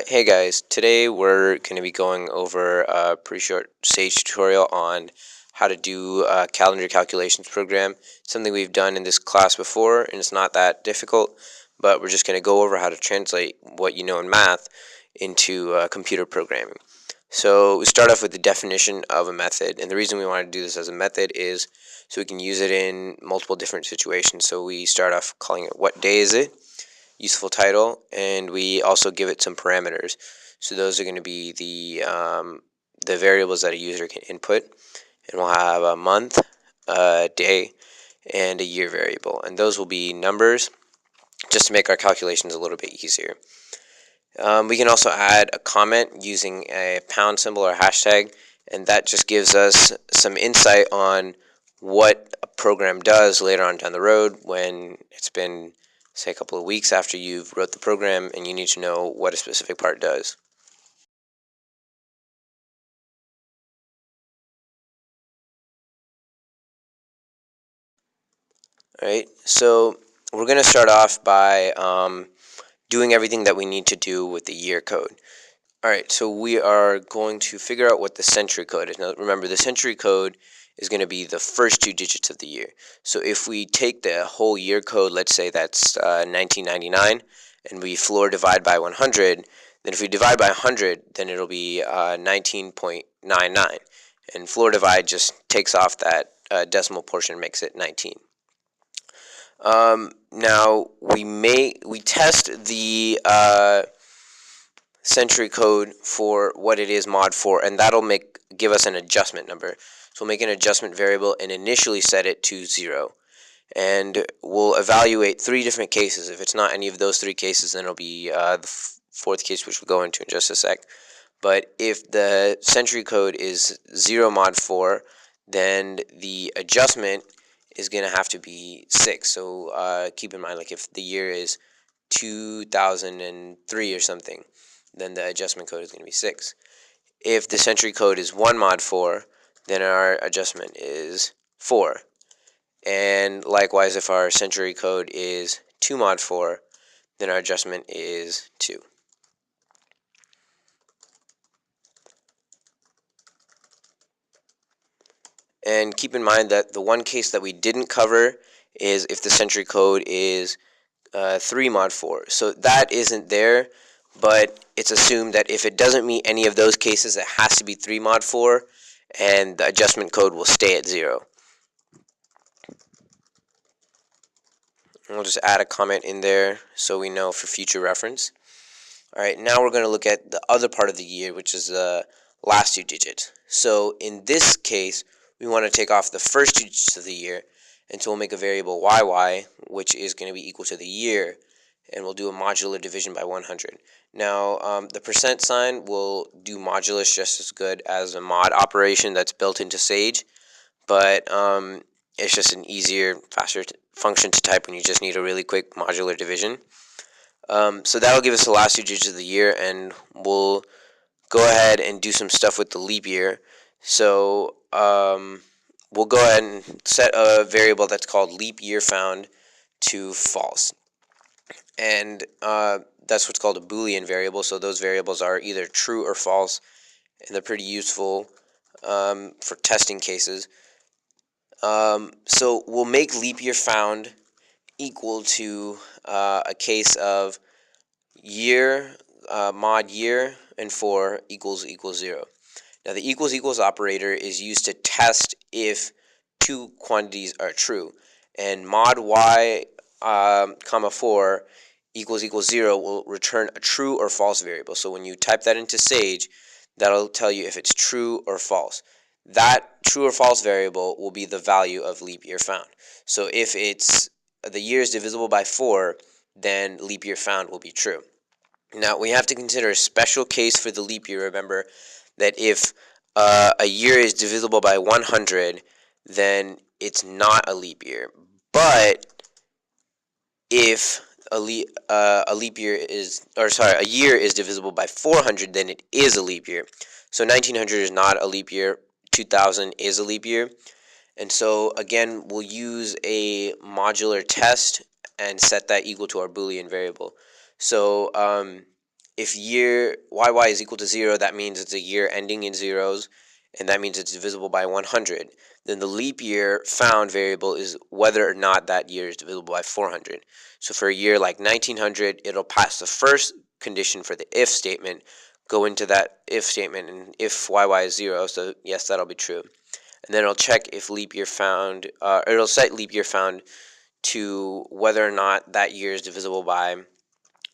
Hey guys, today we're going to be going over a pretty short Sage tutorial on how to do a calendar calculations program. Something we've done in this class before, and it's not that difficult, but we're just going to go over how to translate what you know in math into computer programming. So we start off with the definition of a method, and the reason we want to do this as a method is so we can use it in multiple different situations. So we start off calling it what day is it, useful title, and we also give it some parameters. So those are going to be the variables that a user can input, and we'll have a month, a day, and a year variable, and those will be numbers just to make our calculations a little bit easier. We can also add a comment using a pound symbol or hashtag, and that just gives us some insight on what a program does later on down the road when it's been, say, a couple of weeks after you've wrote the program and you need to know what a specific part does. All right, so we're going to start off by doing everything that we need to do with the year code. All right, so we are going to figure out what the century code is. Now, remember, the century code is going to be the first two digits of the year. So if we take the whole year code, let's say that's 1999, and we floor divide by 100, then if we divide by 100, then it'll be 19.99. And floor divide just takes off that decimal portion and makes it 19. Now, we test the century code for what it is mod 4, and that'll give us an adjustment number. So we'll make an adjustment variable and initially set it to 0, and we'll evaluate three different cases. If it's not any of those three cases, then it'll be the fourth case, which we'll go into in just a sec. But if the century code is 0 mod 4, then the adjustment is going to have to be 6. So keep in mind, like if the year is 2003 or something, then the adjustment code is going to be 6. If the century code is 1 mod 4, then our adjustment is 4. And likewise, if our century code is 2 mod 4, then our adjustment is 2. And keep in mind that the one case that we didn't cover is if the century code is 3 mod 4. So that isn't there, but it's assumed that if it doesn't meet any of those cases, it has to be 3 mod 4, and the adjustment code will stay at 0. And we'll just add a comment in there so we know for future reference. All right, now we're going to look at the other part of the year, which is the last two digits. So in this case, we want to take off the first two digits of the year, and so we'll make a variable yy, which is going to be equal to the year, and we'll do a modular division by 100. Now, the percent sign will do modulus just as good as a mod operation that's built into Sage, but it's just an easier, faster function to type when you just need a really quick modular division. So that'll give us the last two digits of the year, and we'll go ahead and do some stuff with the leap year. So we'll go ahead and set a variable that's called leap year found to false. And that's what's called a Boolean variable. So those variables are either true or false, and they're pretty useful for testing cases. So we'll make leap year found equal to a case of year mod year and 4 equals 0. Now the equals operator is used to test if two quantities are true, and mod y comma 4 equals 0 will return a true or false variable. So when you type that into Sage, that'll tell you if it's true or false. That true or false variable will be the value of leap year found. So if it's the year is divisible by 4, then leap year found will be true. Now we have to consider a special case for the leap year. Remember that if a year is divisible by 100, then it's not a leap year. But if a year is divisible by 400, then it is a leap year. So 1900 is not a leap year. 2000 is a leap year. And so again, we'll use a modular test and set that equal to our Boolean variable. So if year YY is equal to 0, that means it's a year ending in zeros, and that means it's divisible by 100. Then the leap year found variable is whether or not that year is divisible by 400. So for a year like 1900, it'll pass the first condition for the if statement, go into that if statement, and if YY is 0, so yes, that'll be true. And then it'll check if leap year found, it'll set leap year found to whether or not that year is divisible by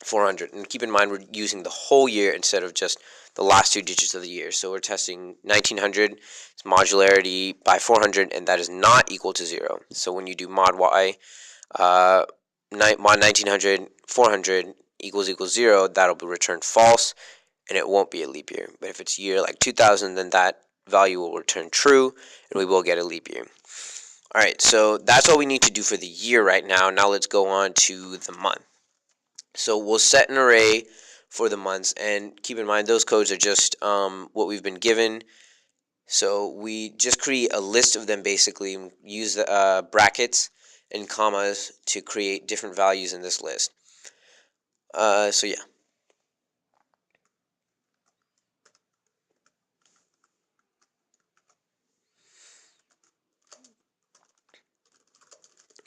400. And keep in mind, we're using the whole year instead of just the last two digits of the year. So we're testing 1900's modularity by 400, and that is not equal to 0. So when you do mod y, mod 1900, 400 equals 0, that'll be returned false, and it won't be a leap year. But if it's year like 2000, then that value will return true, and we will get a leap year. All right, so that's all we need to do for the year right now. Now let's go on to the month. So we'll set an array for the months, and keep in mind those codes are just what we've been given. So we just create a list of them, basically, and use the brackets and commas to create different values in this list. So yeah.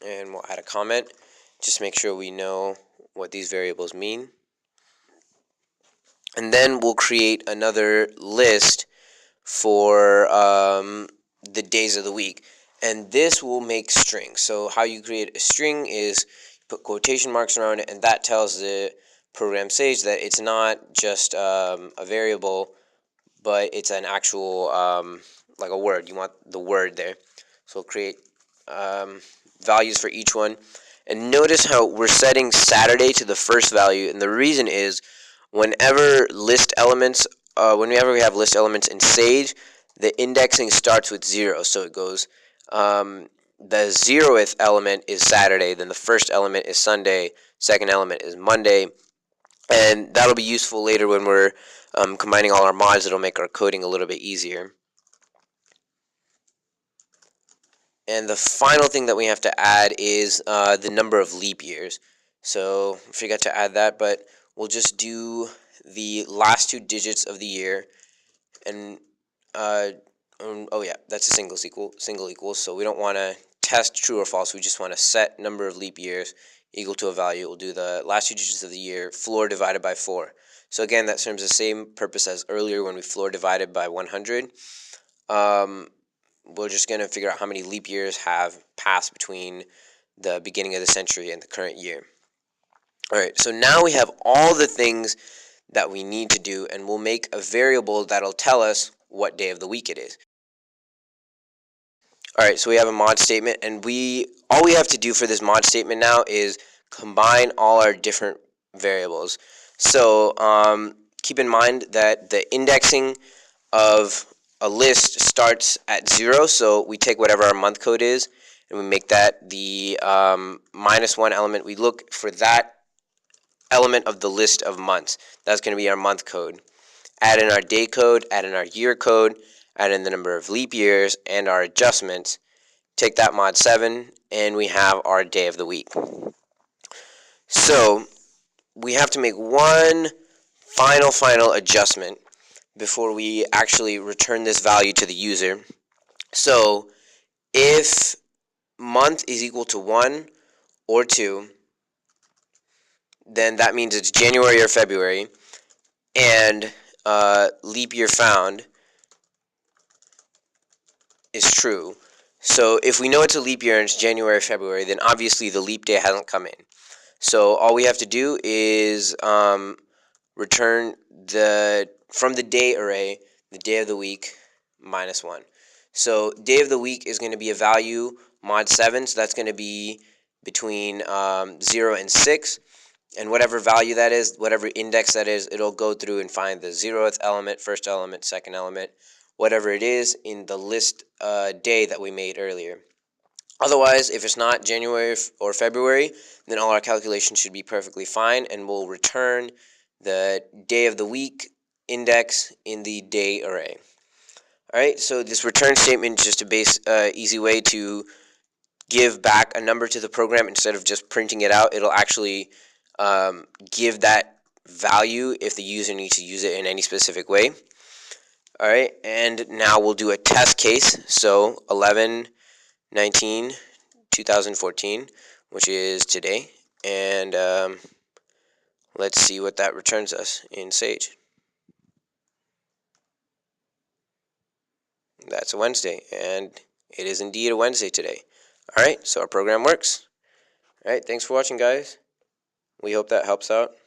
And we'll add a comment. Just make sure we know what these variables mean. And then we'll create another list for the days of the week. And this will make strings. So how you create a string is put quotation marks around it, and that tells the program Sage that it's not just a variable, but it's an actual, like a word. You want the word there. So we'll create values for each one. And notice how we're setting Saturday to the first value, and the reason is whenever we have list elements in Sage, the indexing starts with 0. So it goes, the 0th element is Saturday, then the first element is Sunday, second element is Monday, and that'll be useful later when we're combining all our mods. It'll make our coding a little bit easier. And the final thing that we have to add is the number of leap years. So I forgot to add that, but we'll just do the last two digits of the year. And oh yeah, that's a single equals. So we don't want to test true or false. We just want to set number of leap years equal to a value. We'll do the last two digits of the year, floor divided by 4. So again, that serves the same purpose as earlier when we floor divided by 100. We're just going to figure out how many leap years have passed between the beginning of the century and the current year. All right, so now we have all the things that we need to do, and we'll make a variable that'll tell us what day of the week it is. All right, so we have a mod statement, and all we have to do for this mod statement now is combine all our different variables. So keep in mind that the indexing of a list starts at 0, so we take whatever our month code is, and we make that the -1 element. We look for that element of the list of months. That's going to be our month code. Add in our day code, add in our year code, add in the number of leap years, and our adjustments. Take that mod 7, and we have our day of the week. So we have to make one final adjustment before we actually return this value to the user. So if month is equal to 1 or 2, then that means it's January or February, and leap year found is true. So if we know it's a leap year and it's January or February, then obviously the leap day hasn't come in. So all we have to do is return from the day array, the day of the week, -1. So day of the week is going to be a value mod 7, so that's going to be between 0 and 6. And whatever value that is, whatever index that is, it'll go through and find the 0th element, first element, second element, whatever it is in the list day that we made earlier. Otherwise, if it's not January or February, then all our calculations should be perfectly fine, and we'll return the day of the week index in the day array. All right, so this return statement is just a easy way to give back a number to the program instead of just printing it out. It'll actually give that value if the user needs to use it in any specific way. All right, and now we'll do a test case. So 11/19/2014, which is today, and let's see what that returns us in Sage. That's a Wednesday, and it is indeed a Wednesday today. All right, so our program works. All right, thanks for watching, guys. We hope that helps out.